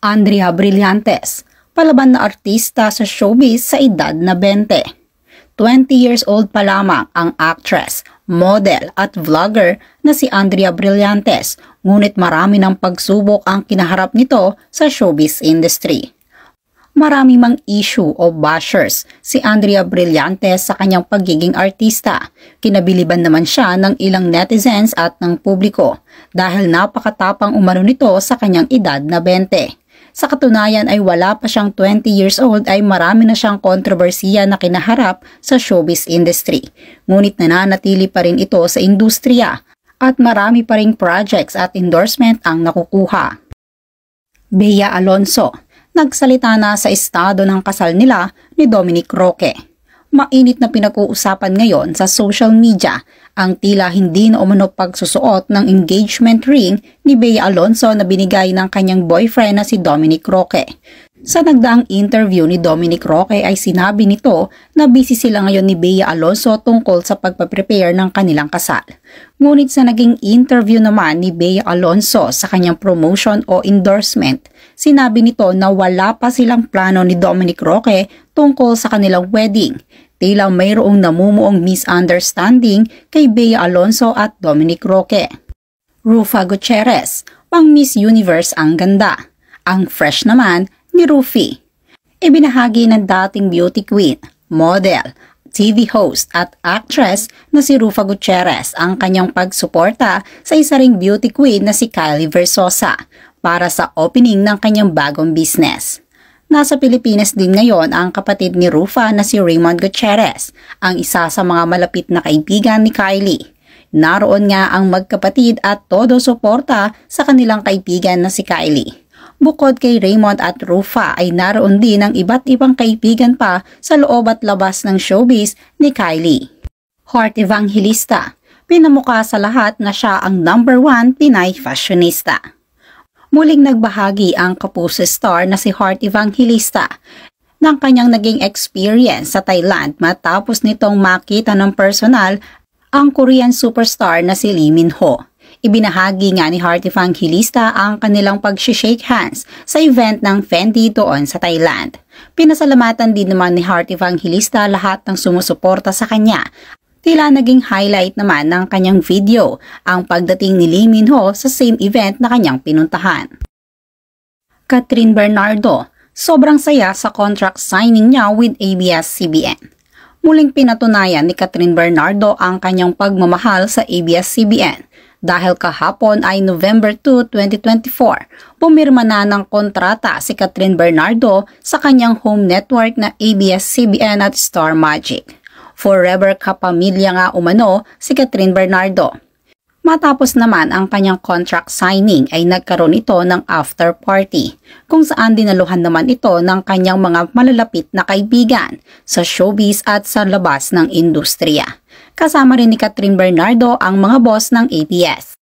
Andrea Brillantes, palaban na artista sa showbiz sa edad na 20. 20 years old pa lamang ang actress, model at vlogger na si Andrea Brillantes, ngunit marami ng pagsubok ang kinaharap nito sa showbiz industry. Marami mang issue o bashers si Andrea Brillantes sa kanyang pagiging artista. Kinabiliban naman siya ng ilang netizens at ng publiko dahil napakatapang umano nito sa kanyang edad na 20. Sa katunayan ay wala pa siyang 20 years old ay marami na siyang kontrobersiya na kinaharap sa showbiz industry. Ngunit nananatili pa rin ito sa industriya at marami pa ring projects at endorsement ang nakukuha. Bea Alonzo, nagsalita na sa estado ng kasal nila ni Dominic Roque. Mainit na pinag-uusapan ngayon sa social media ang tila hindi na umano pagsusuot ng engagement ring ni Bea Alonzo na binigay ng kanyang boyfriend na si Dominic Roque. Sa nagdaang interview ni Dominic Roque ay sinabi nito na busy sila ngayon ni Bea Alonzo tungkol sa pagpaprepare ng kanilang kasal. Ngunit sa naging interview naman ni Bea Alonzo sa kanyang promotion o endorsement, sinabi nito na wala pa silang plano ni Dominic Roque tungkol sa kanilang wedding. Tila mayroong namumuong misunderstanding kay Bea Alonzo at Dominic Roque. Rufa Gutierrez, pang Miss Universe ang ganda. Ang fresh naman ni Rufi. Ibinahagi ng dating beauty queen, model, TV host at actress na si Rufa Gutierrez ang kanyang pagsuporta sa isa ring beauty queen na si Kylie Versosa para sa opening ng kanyang bagong business. Nasa Pilipinas din ngayon ang kapatid ni Rufa na si Raymond Gutierrez, ang isa sa mga malapit na kaibigan ni Kylie. Naroon nga ang magkapatid at todo suporta sa kanilang kaibigan na si Kylie. Bukod kay Raymond at Rufa ay naroon din ang iba't ibang kaibigan pa sa loob at labas ng showbiz ni Kylie. Heart Evangelista, pinamukha sa lahat na siya ang #1 Pinay fashionista. Muling nagbahagi ang Kapuso star na si Heart Evangelista ng kanyang naging experience sa Thailand matapos nitong makita ng personal ang Korean superstar na si Lee Min Ho. Ibinahagi nga ni Heart Evangelista ang kanilang pag-shake hands sa event ng Fendi doon sa Thailand. Pinasalamatan din naman ni Heart Evangelista lahat ng sumusuporta sa kanya. Tila naging highlight naman ng kanyang video ang pagdating ni Lee Min Ho sa same event na kanyang pinuntahan. Catherine Bernardo, sobrang saya sa contract signing niya with ABS-CBN. Muling pinatunayan ni Catherine Bernardo ang kanyang pagmamahal sa ABS-CBN. Dahil kahapon ay November 2, 2024, pumirma na ng kontrata si Catherine Bernardo sa kanyang home network na ABS-CBN at Star Magic. Forever kapamilya nga umano si Catherine Bernardo. Matapos naman ang kanyang contract signing ay nagkaroon ito ng after party kung saan dinaluhan naman ito ng kanyang mga malalapit na kaibigan sa showbiz at sa labas ng industriya. Kasama rin ni Catherine Bernardo ang mga boss ng ABS.